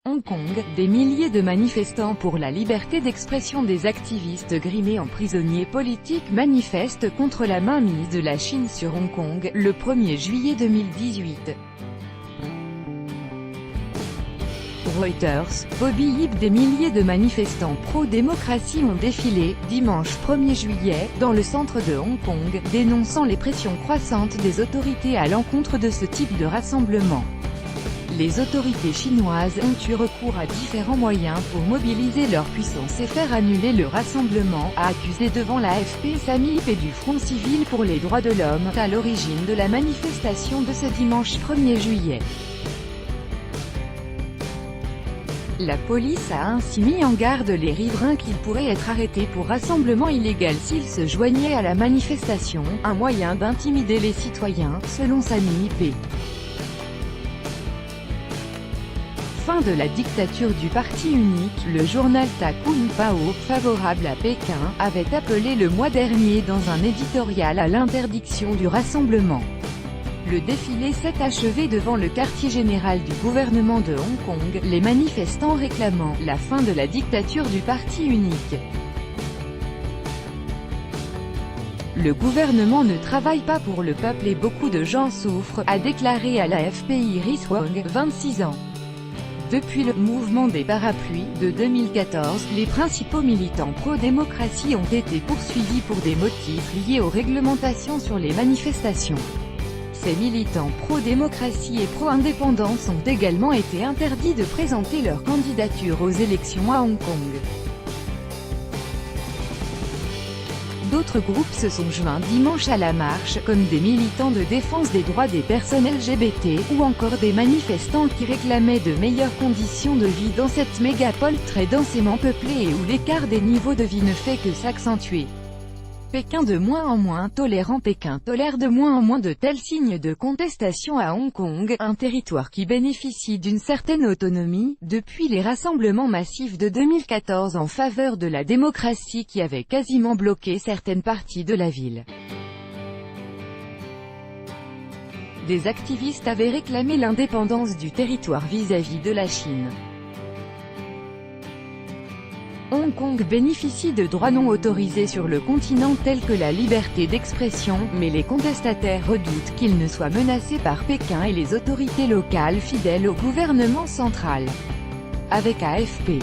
Hong Kong, des milliers de manifestants pour la liberté d'expression des activistes grimés en prisonniers politiques manifestent contre la mainmise de la Chine sur Hong Kong, le 1er juillet 2018. Reuters, Bobby Ip. Des milliers de manifestants pro-démocratie ont défilé, dimanche 1er juillet, dans le centre de Hong Kong, dénonçant les pressions croissantes des autorités à l'encontre de ce type de rassemblement. Les autorités chinoises ont eu recours à différents moyens pour mobiliser leur puissance et faire annuler le rassemblement, a accusé devant l'AFP Sami Ip du Front civil pour les droits de l'homme, à l'origine de la manifestation de ce dimanche 1er juillet. La police a ainsi mis en garde les riverains qu'ils pourraient être arrêtés pour rassemblement illégal s'ils se joignaient à la manifestation, un moyen d'intimider les citoyens, selon Sami Ip. Fin de la dictature du parti unique, le journal Ta Kung Pao, favorable à Pékin, avait appelé le mois dernier dans un éditorial à l'interdiction du rassemblement. Le défilé s'est achevé devant le quartier général du gouvernement de Hong Kong, les manifestants réclamant la fin de la dictature du parti unique. Le gouvernement ne travaille pas pour le peuple et beaucoup de gens souffrent, a déclaré à l'AFP Iris Wong, 26 ans. Depuis le mouvement des parapluies de 2014, les principaux militants pro-démocratie ont été poursuivis pour des motifs liés aux réglementations sur les manifestations. Ces militants pro-démocratie et pro-indépendance ont également été interdits de présenter leur candidature aux élections à Hong Kong. D'autres groupes se sont joints dimanche à la marche, comme des militants de défense des droits des personnes LGBT, ou encore des manifestants qui réclamaient de meilleures conditions de vie dans cette mégapole très densément peuplée et où l'écart des niveaux de vie ne fait que s'accentuer. Pékin de moins en moins tolérant. Pékin tolère de moins en moins de tels signes de contestation à Hong Kong, un territoire qui bénéficie d'une certaine autonomie, depuis les rassemblements massifs de 2014 en faveur de la démocratie qui avaient quasiment bloqué certaines parties de la ville. Des activistes avaient réclamé l'indépendance du territoire vis-à-vis de la Chine. Hong Kong bénéficie de droits non autorisés sur le continent tels que la liberté d'expression, mais les contestataires redoutent qu'ils ne soient menacés par Pékin et les autorités locales fidèles au gouvernement central. Avec AFP.